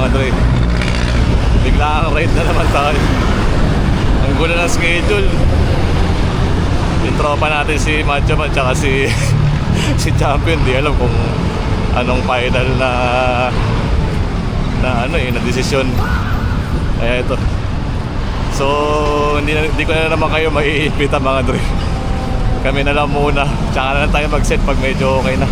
mga Dre. Bigla ang ride na naman tayo. Ang gulo ng schedule. Yung tropa natin si Macho Man tsaka si si Champion, di alam kung anong final na na desisyon. Kaya ito. So hindi ko na naman kayo maiimbita mga Dre. Kami na lang muna. Tsaka na lang tayo mag-set pag medyo okay na.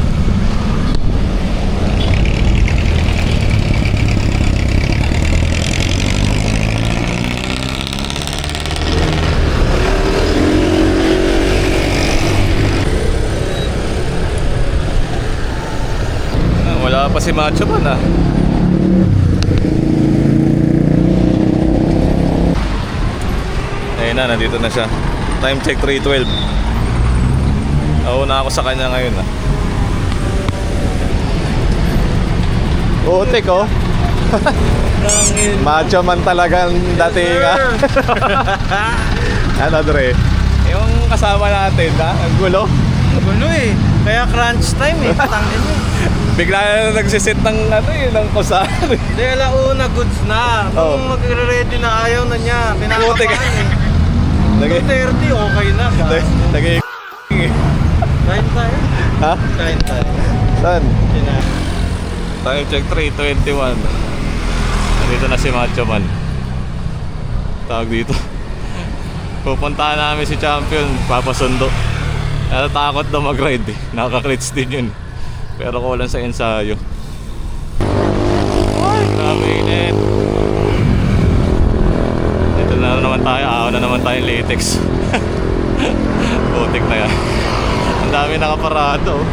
Wala pa si Macho Man ah. Ayun na, nandito na siya. Time check 3:12. Nauna ako sa kanya ngayon ah. Utik oh. Macho Man talagang dating ah. Ano Dre? Yung kasama natin ha? Ang gulo. Ang gulo eh. Kaya crunch time eh. Tangin mo. Bigla na nagsisit ng ng kusa. Hindi, alauna goods na. Kung magre-ready na ayaw na niya. Pinakapan eh. Lagi 30 okay na. Lagi Kain tayo. ha? Kain tayo. Saan? Sina. Time check 3:21. Nandito na si Macho Man. Tawag dito. Pupuntahan namin si Champion, papasundo. Natatakot daw mag-ride eh. Nakaka-crits din yun. Pero kulang sa ensayo. Ay, grabe init. Ito na naman tayo. Awa na naman tayong latex. Putik na yan. Ang dami nakaparado.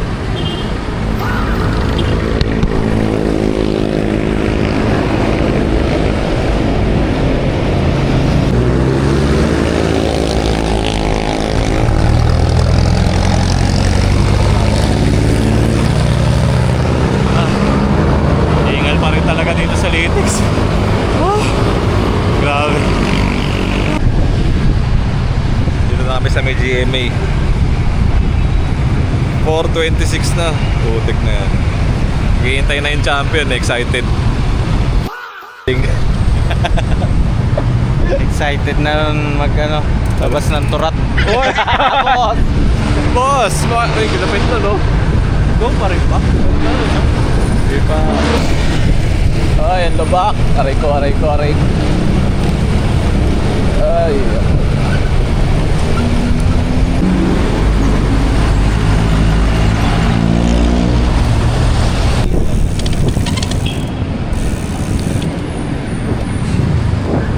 Talaga dito sa latex. Oh, grabe. Dito na kami sa may GMA. 4:26 na. Putik na yan. Hihintay na yung Champion. Excited. Excited na labas ng turat. Boy! Boss! Uy, kilapit na no? Go pa rin ba? Di pa. Ay, ang labak. Aray ko. Ay.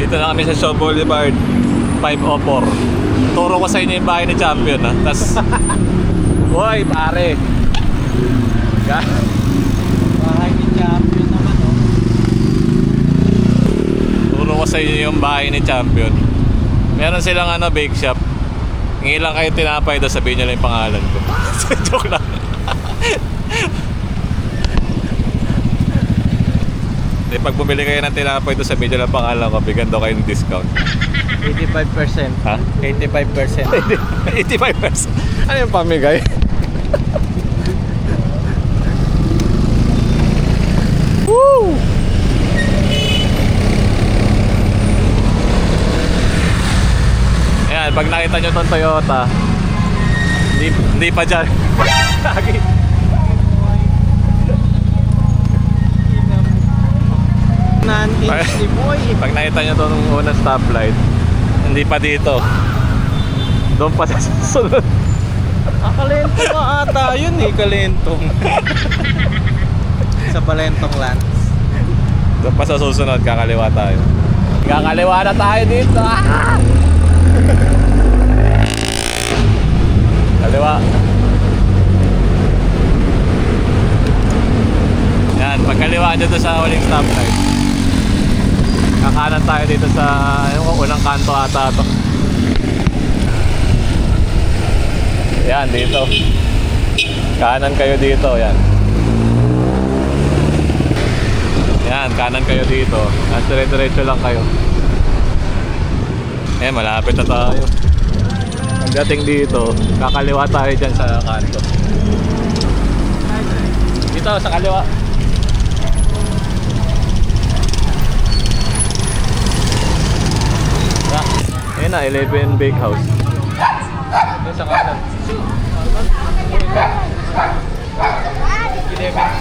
Dito na kami sa Shaw Boulevard 504. Turo ko sa inyo yung bahay ni Champion ha. Tas Hoy, pare. Bahay ni Champion naman oh. Turo ko sa inyo yung bahay ni Champion. Meron silang bake shop. Ngayon lang kayo tinapay doon, sabihin nyo lang yung pangalan ko. Joke lang. Di, pag bumili kayo ng tinapay doon, sabihin nyo lang pangalan ko, bigyan daw kayo ng discount. 85%. Ha? 85%. 85%. Ano yung pamigay? Woo! Ayan, pag nakita nyo itong Toyota, hindi pa dyan. Lagi. Non-inch boy. Pag nakita nyo itong unang stoplight, hindi pa dito. Doon pa sa susunod. Kalentong nga ata yun eh, kalentong. Sa Balentong Lands. Doon pa sa susunod, kakaliwa tayo. Kakaliwa na tayo dito. Ah! Kaliwa. Yan, pagkaliwa dito sa huling stoplight. Kakanan tayo dito sa unang kanto ata to. Yan, dito. Kanan kayo dito, yan. Yan, kanan kayo dito. At dire-diretso lang kayo. Malapit na tayo. Pagdating dito, kakaliwa tayo dyan sa kanto. Dito, sa kaliwa. Yan na, 11 Bakehouse. Yan sa kanan. 11C.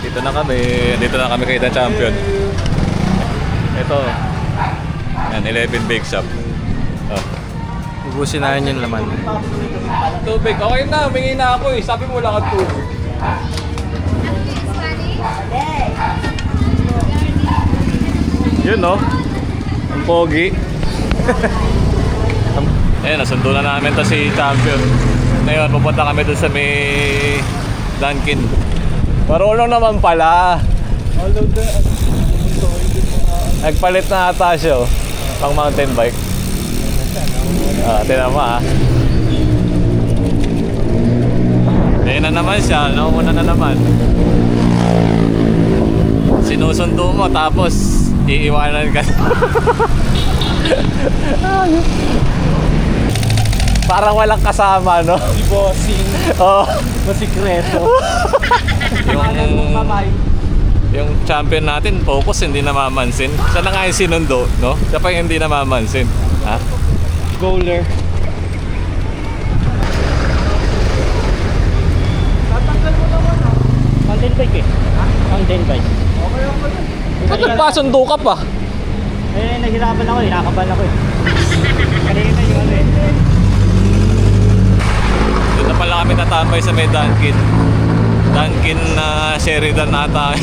Dito na kami. Dito na kami kay The Champion. Ito. Yan, 11 Bake Shop. Oh. Ubusin na yun yung laman. Tubig. Okay na, humingi na ako eh. Sabi mo lang ang tubig. Yun no. Ang pogi. Ayan, nasundo na namin to si Champion. Ngayon, pupunta kami dun sa may Dunkin. Marunong naman pala. Nagpalit na ata siya oh. Pang mountain bike. Tinan mo ah. Ayan na naman siya, nauna na naman. Sinusundo mo tapos iiwanan ka. Parang walang kasama, no? Si Bossing. Oo. Masikreto. Yung champion natin, focus, hindi namamansin. Siya na nga yung sinundo, no? Siya pa yung hindi namamansin. Ha? Goaler. Mountain bike eh. Mountain bike. Ba't nagpasundo ka pa? Eh, nahirapan ako eh. Nakaban ako eh. Kanina yung ano eh. Doon na pala kami natambay sa may Dunkin. Dunkin na Sheridan ata.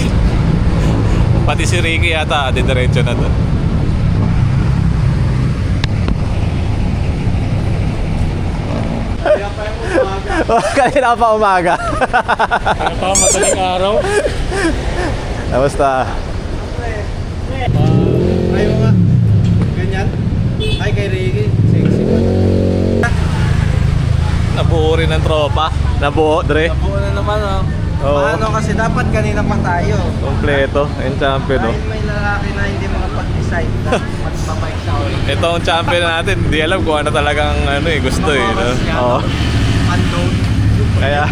Pati si Ricky yata, didiretso na doon. Kanina pa umaga. Kaya pa madaling araw. Kamusta? Ayaw nga. Ganyan. Ay, kay Ricky. Sexy pa. Nabuo rin ng tropa. Nabuo, Dre. Nabuo na naman, oh. Oo. Paano kasi dapat kanina pa tayo. Kompleto. Yung champion, no? Dahil may lalaki na hindi makapag-decide na magpapike sa oil. Ito ang champion natin. Hindi alam kung ano talagang ano eh, gusto eh. No? Oo. Unknown. Kaya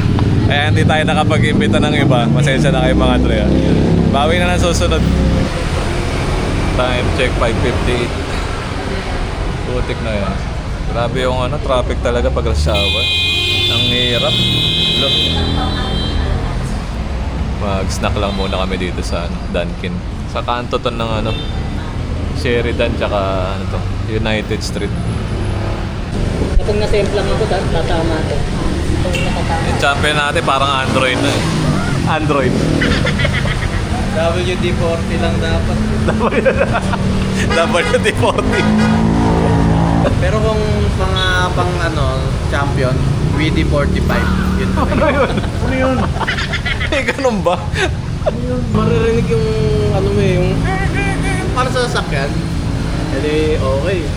hindi tayo nakapag-imbita ng iba. Pasensya na kayo mga Dre. Ah. Bawi na ng susunod. Time check 5:58. Putik na yan. Grabe yung ano, traffic talaga pag rush hour. Ang hirap. Look. Mag-snack lang muna kami dito sa ano, Dunkin. Sa kanto to ng ano, Sheridan tsaka ano to, United Street. Kapag nasemplang ako, tatama ito. Kapag nakatama. Yung champion natin parang Android na eh. Android. WD-40 lang dapat. WD-40. Pero kung mga pang ano, champion, WD-45. Yun na rin. Ano yun? Eh, ganun ba? Maririnig yung ano mo eh, yung para sa sasakyan. Edi okay.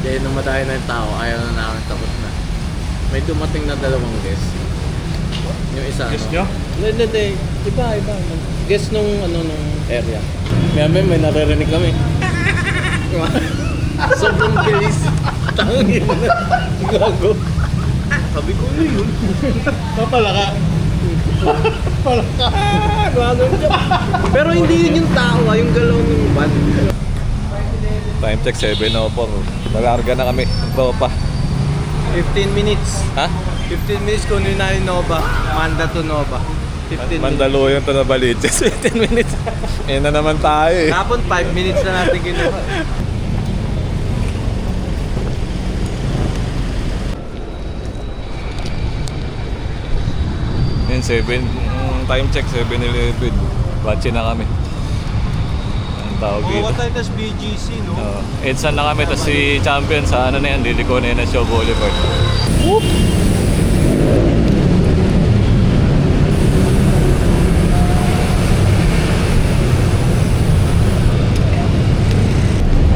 Dahil namatay na yung tao, ayaw na namin, tapos na. May dumating na dalawang guest. Yung isa Guest ano. Hindi. Iba. Guest nung ano nung area. May naririnig kami. Sobrang bilis. Tangin na. Gago. Sabi ko yun. Papala ka. Gago siya. Pero hindi yun yung tao, yung galaw ng van. Time check 7:04. Malarga na kami. Ito pa. 15 minutes. Ha? 15 minutes kung yun na yung Nova. Manda to Nova. 15 minutes. Mandaluyong to na Baliches. 15 minutes. Ayan na naman tayo eh. Kapon 5 minutes na natin kinuha. Yun, 7. Time check 7:11. Batsi na kami. Ang tawag dito. tayo tas BGC, no? Edsan na kami, tapos si Champion sa ano na yan, Liliko na yan na Show Boulevard.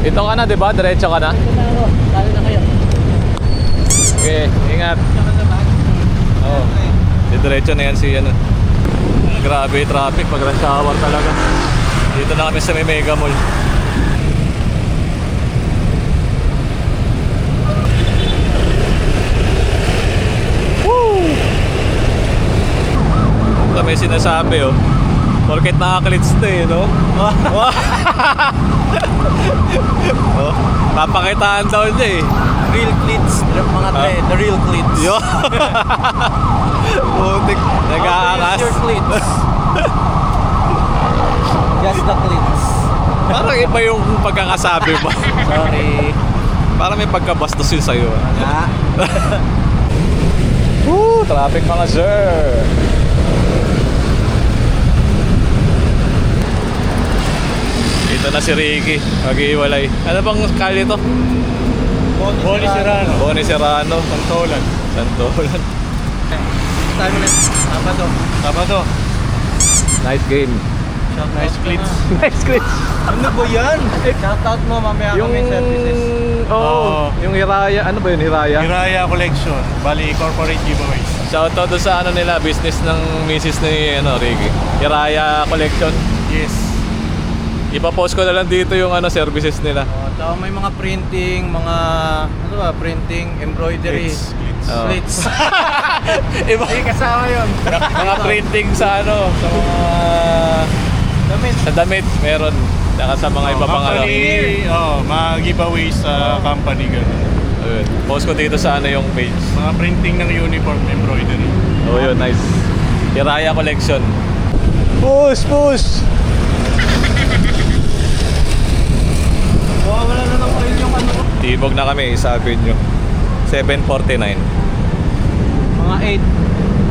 Ito ka na, di ba? Diretso ka na? Ito na ako. Lalo na kayo. Okay, ingat. Oo. Diretso na yan si ano. Grabe traffic pag rush hour talaga. Dito na kami sa may Mega Mall. Woo! Ito may sinasabi oh. Porket nakaklits na eh, no? Oh, papakitaan daw niya eh. Real cleats, mga tre, the real cleats. Yo. Putik, nag-aangas. Your cleats. Just the cleats. Parang iba yung pagkakasabi mo. Sorry. Parang may pagkabastos yun sa'yo. Nga. Woo! Traffic mga sir! Ito na si Ricky. Mag-iwalay. Ano bang kali to? Bonnie Serrano. Bonnie Serrano. Santolan. Santolan. Time ulit. Sabado. Nice game. Nice cleats. Nice clips. Ano ba yan? Shoutout mo mamaya Yung... kami services. Oo. Yung Hiraya. Ano ba yun? Hiraya? Hiraya Collection, bali corporate giveaways. Shoutout doon sa ano nila, business ng misis ni Ricky. Hiraya Collection. Yes. Ipapost ko na lang dito yung services nila. Tapos may mga printing, mga ano ba, printing, embroidery, Clits. Oo. slits. Iba, Hindi kasama yun. mga printing sa sa mga Damit. sa damit meron. Saka sa mga iba pang company, mga giveaways sa company ganun. Ayun. Post ko dito sa yung page. Mga printing ng uniform embroidery. Oh, yun, nice. Hiraya Collection. Push, push! Wala na ng oil yung ano. Tibog na kami, sabi nyo. 7:49. Mga 8.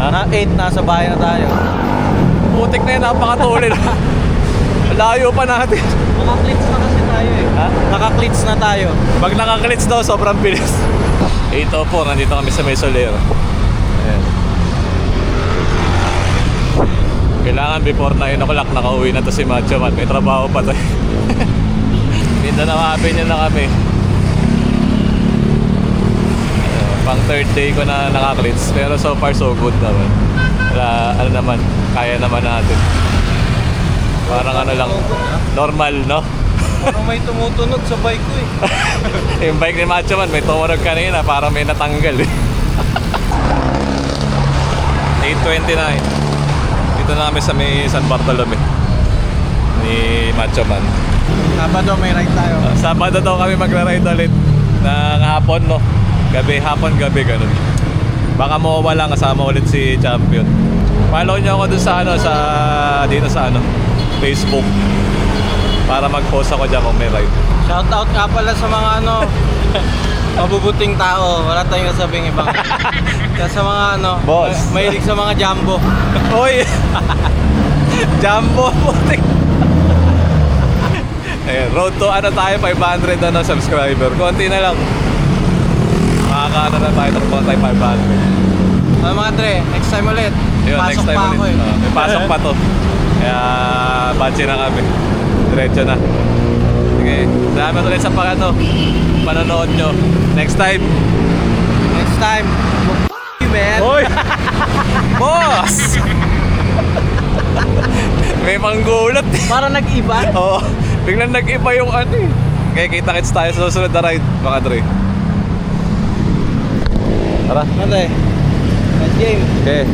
Mga 8, nasa bahay na tayo. Putik na yun, napakatuloy na. Layo pa natin. Naka-clits na kasi tayo eh. Ha? Naka-clits na tayo. Pag nakaklits daw, sobrang bilis. 8:04, nandito kami sa Mesolero. Ayan. Kailangan before 9 o'clock nakauwi na to si Macho Man. May trabaho pa to. Minda na makapin na kami. Pang third day ko na nakaklits. Pero so far so good naman. Wala, ano naman, kaya naman natin. Parang ano lang, normal, no? Parang may tumutunog sa bike ko eh. Yung bike ni Macho Man, may tumunog kanina, parang may natanggal eh. 8:29. Dito na kami sa may San Bartolome ni Macho Man. Sabado may ride tayo. Sabado daw kami magra-ride ulit ng hapon, no? Gabi, hapon, gabi, ganun. Baka mawawala, kasama ulit si Champion. Follow niyo ako dun sa dito sa Facebook. Para mag-post ako dyan kung may ride. Shoutout nga pala sa mga mabubuting tao. Wala tayong kasabing ibang. Kaya sa mga Boss. mahilig sa mga jumbo. Hoy! Jumbo, putik! Ayan, road to tayo, 500 subscriber. Konti na lang. Makakaano na tayo, takbo na tayo 500. Mga tre, next time ulit. Yun, Pasok next time pa ulit. ako eh. May pasok pa to. Kaya, batche na kami. Diretso na. Sige, salamat ulit sa panonood nyo. Next time. Next time. Man. Hoy! Boss! May panggulat eh. Para nag-iba. Oo. Biglang nag-iba yung eh. Kaya kita-kits tayo sa susunod na ride, mga Dre. Tara. Ano eh? Game. Okay.